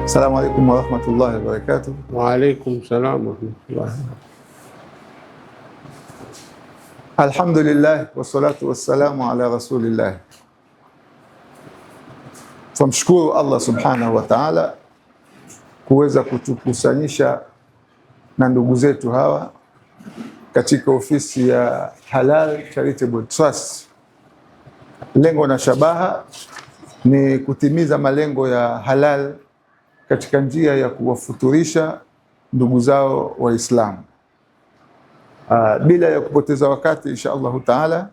Assalamu alaikum warahmatullahi wabarakatuh. Wa alaikum salam warahmatullahi. Alhamdulillah wassalatu wassalamu ala rasulillah. Tumshukuru Allah subhanahu wa ta'ala kuweza kutukusanyisha na ndugu zetu hawa katika ofisi ya Halal Charitable Trust. Lengo na shabaha ni kutimiza malengo ya halal katika njia ya kuwafuturisha ndugu zao Waislamu. Bila ya kupoteza wakati, insha Allahu taala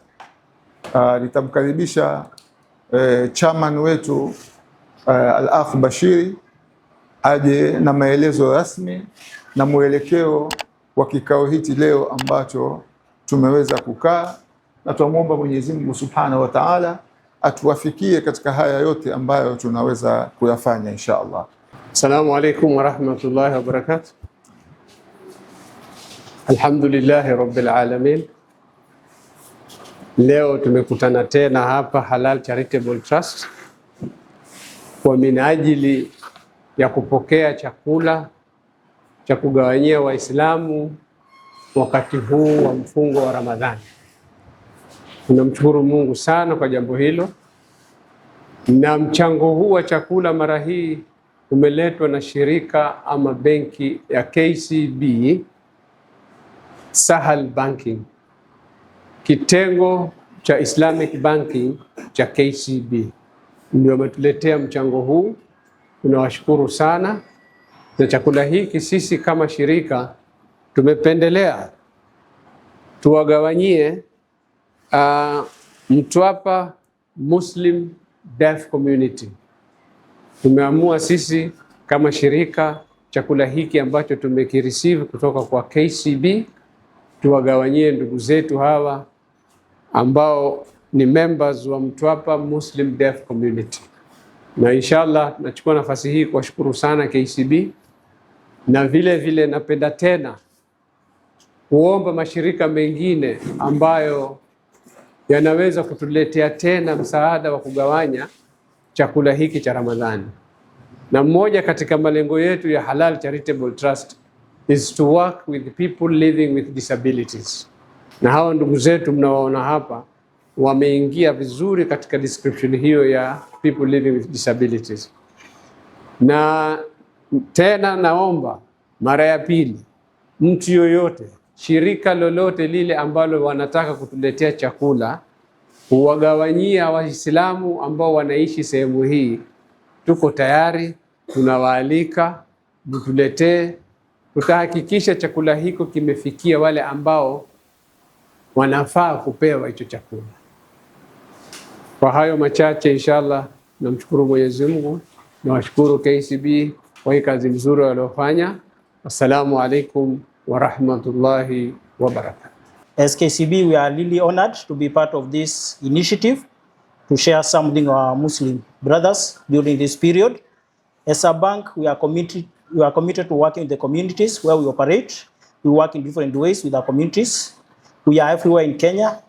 nitamkaribisha chairman wetu Al-Akh Bashiri aje na maelezo rasmi na mwelekeo wa kikao hichi leo ambacho tumeweza kukaa, na tuomba Mwenyezi Mungu Subhanahu wa Ta'ala atuwafikie katika haya yote ambayo tunaweza kuyafanya insha Allah. Assalamu alaikum warahmatullahi wabarakatuh. Alhamdulillahi rabbil alamin. Leo tumekutana tena hapa Halal Charitable Trust kwa minajili ya kupokea chakula cha kugawanyia Waislamu wakati huu wa mfungo wa Ramadhani. Tunamshukuru Mungu sana kwa jambo hilo, na mchango huu wa chakula mara hii umeletwa na shirika ama benki ya KCB Sahal Banking, kitengo cha Islamic Banking cha KCB ndio wametuletea mchango huu. Tunawashukuru sana, na chakula hiki sisi kama shirika tumependelea tuwagawanyie Mtwapa Muslim Deaf Community. Tumeamua sisi kama shirika chakula hiki ambacho tumekireceive kutoka kwa KCB tuwagawanyie ndugu zetu hawa ambao ni members wa Mtwapa Muslim Deaf Community. Na inshallah nachukua nafasi hii kuwashukuru sana KCB, na vile vile napenda tena kuomba mashirika mengine ambayo yanaweza kutuletea tena msaada wa kugawanya chakula hiki cha Ramadhani. Na mmoja katika malengo yetu ya Halal Charitable Trust is to work with people living with disabilities. Na hawa ndugu zetu mnaoona hapa wameingia vizuri katika description hiyo ya people living with disabilities. Na tena naomba mara ya pili, mtu yoyote, shirika lolote lile ambalo wanataka kutuletea chakula kuwagawanyia Waislamu ambao wanaishi sehemu hii, tuko tayari, tunawaalika mtuletee. Tutahakikisha chakula hiko kimefikia wale ambao wanafaa kupewa hicho chakula. Kwa hayo machache, inshallah namshukuru Mwenyezi Mungu, na washukuru KCB kwa hii kazi nzuri waliofanya. Assalamu alaikum wa rahmatullahi wa barakatuh. As KCB, we are really honored to be part of this initiative to share something with our Muslim brothers during this period. As a bank, we are committed to working in the communities where we operate. We work in different ways with our communities. We are everywhere in Kenya.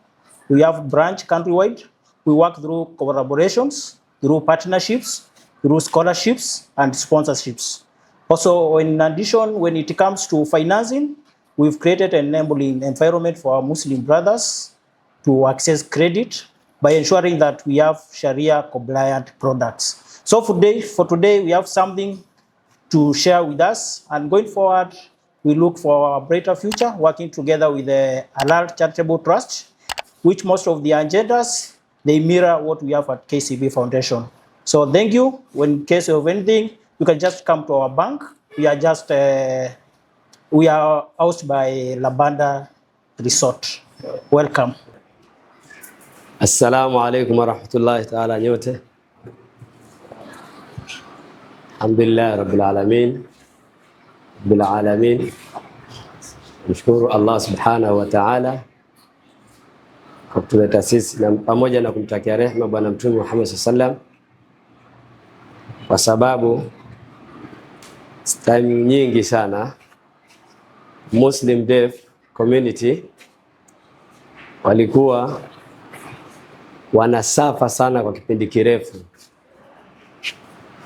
We have branch countrywide. We work through collaborations, through partnerships, through scholarships and sponsorships. Also, in addition, when it comes to financing, we've created an enabling environment for our Muslim brothers to access credit by ensuring that we have Sharia compliant products. So for today, we have something to share with us, and going forward, we look for a brighter future working together with the Halal Charitable Trust, which most of the agendas, they mirror what we have at KCB Foundation. So thank you. When in case of anything, you can just come to our bank. We are just we are housed by Labanda Resort. Welcome. Assalamu alaikum warahmatullahi ta'ala nyote. Alhamdulillah rabbil alamin. Nashukuru Allah subhanahu wa ta'ala kwa kutuleta sisi, na pamoja na kumtakia rehema Bwana Mtume Muhammad sallam, kwa sababu time nyingi sana Muslim Deaf Community walikuwa wanasafa sana kwa kipindi kirefu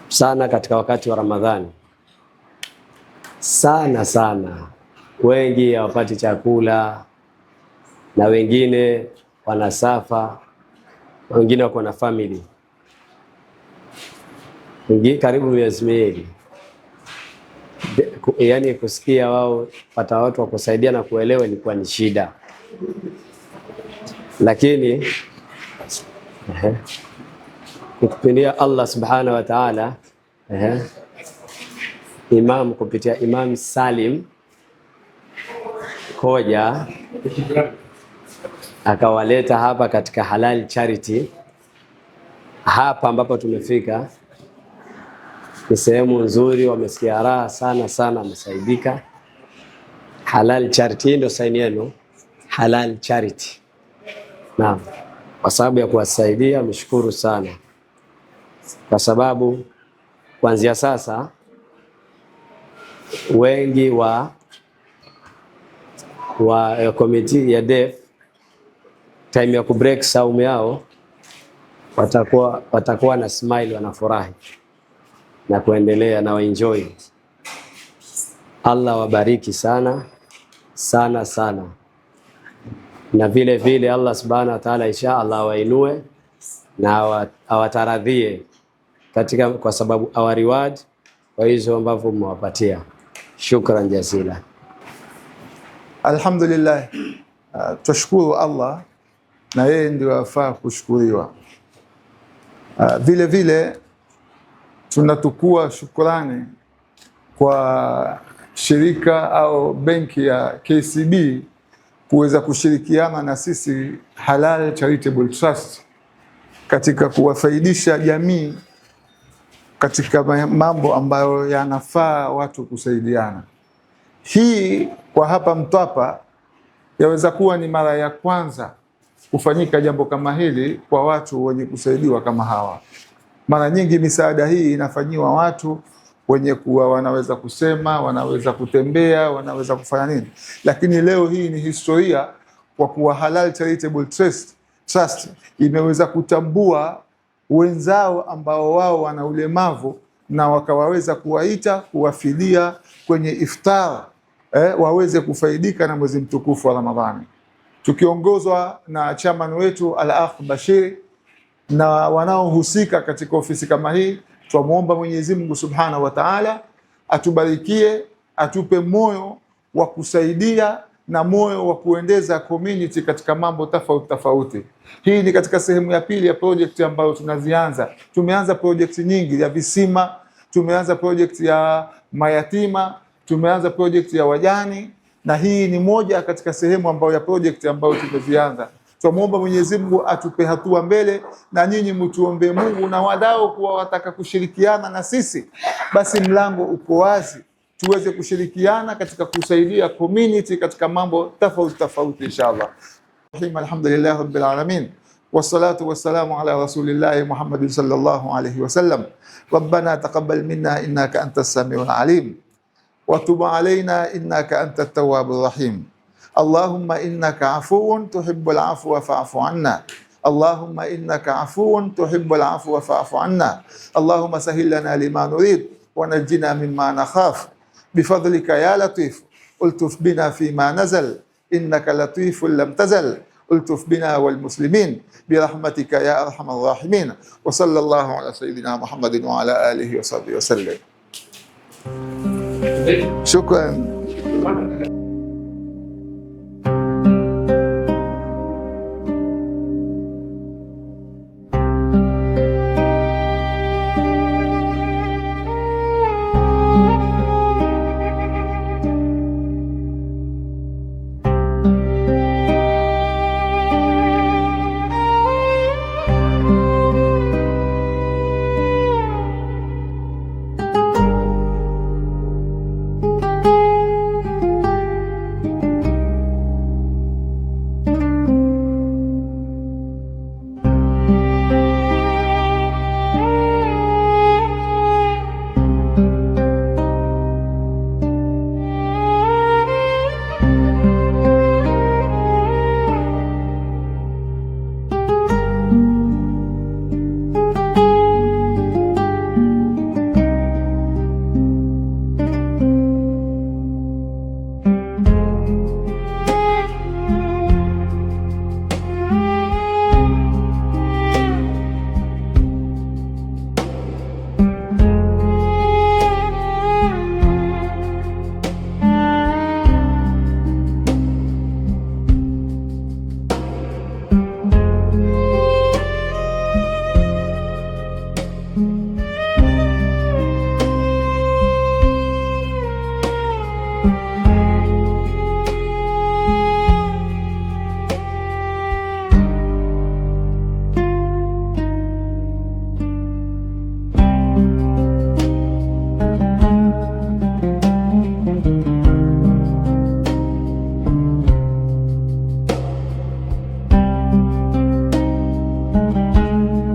sana katika wakati wa Ramadhani, sana. Wengi hawapati chakula na wengine wanasafa, wengine wako na family, wengine karibu miezi miwili. Yani kusikia wao pata watu wa kusaidia na kuelewa ilikuwa ni shida, lakini kupitia Allah subhanahu wa ta'ala, imam kupitia Imam Salim Koja akawaleta hapa katika Halal Charity. Hapa ambapo tumefika ni sehemu nzuri, wamesikia raha sana, wamesaidika. Halal Charity ndio saini yenu, Halal Charity. Naam, kwa sababu ya kuwasaidia mshukuru sana, kwa sababu kuanzia sasa wengi wa committee ya DEF time ya kubreak saumu yao watakuwa na smile, wanafurahi na kuendelea na enjoy. Allah wabariki sana, na vile vile Allah subhanahu wa ta'ala insha Allah wainue na awataradhie katika, kwa sababu our reward kwa hizo ambavyo mmewapatia. Shukran jazila. Alhamdulillah, tushukuru Allah na yeye ndiye afaa kushukuriwa. Vile vile tunatukua shukrani kwa shirika au benki ya KCB kuweza kushirikiana na sisi Halal Charitable Trust katika kuwafaidisha jamii katika mambo ambayo yanafaa watu kusaidiana. Hii kwa hapa Mtwapa yaweza kuwa ni mara ya kwanza kufanyika jambo kama hili kwa watu wenye kusaidiwa kama hawa. Mara nyingi misaada hii inafanyiwa watu wenye kuwa wanaweza kusema, wanaweza kutembea, wanaweza kufanya nini. Lakini leo hii ni historia kwa kuwa Halal Charitable Trust imeweza kutambua wenzao ambao wao wana ulemavu na wakawaweza kuwaita, kuwafidia kwenye iftar, waweze kufaidika na mwezi mtukufu wa Ramadhani. Tukiongozwa na chairman wetu Al-Akh Bashiri na wanaohusika katika ofisi kama hii, tunamuomba Mwenyezi Mungu Subhanahu wa Ta'ala atubarikie, atupe moyo wa kusaidia na moyo wa kuendeza community katika mambo tofauti. Hii ni katika sehemu ya pili ya project ambayo tunazianza. Tumeanza project nyingi ya visima, tumeanza project ya mayatima, tumeanza project ya wajani, na hii ni moja katika sehemu ambayo ya project ambayo tumezianza. Tunamuomba Mwenyezi Mungu atupe hatua mbele, na nyinyi mtuombe Mungu, na wadau kuwa wataka kushirikiana na sisi, basi mlango uko wazi tuweze kushirikiana katika kusaidia community katika mambo tofauti inshallah. Alhamdulillah rabbil alamin, wassalatu wassalamu ala rasulillahi Muhammadin sallallahu alayhi wasallam. Rabbana taqabbal minna innaka antas samiul alim wa tub alayna innaka antat tawwabur rahim. Allahumma innaka afuwun tuhibbul afwa fa'fu anna. Allahumma innaka afuwun tuhibbul afwa fa'fu anna. Allahumma sahhil lana lima nurid wa najjina mimma nakhaf. بفضلك يا لطيف الطف بنا فيما نزل إنك لطيف لم تزل الطف بنا والمسلمين برحمتك يا أرحم الراحمين. وصلى الله على سيدنا محمد وعلى آله وصحبه وسلم. شكرا. Amin.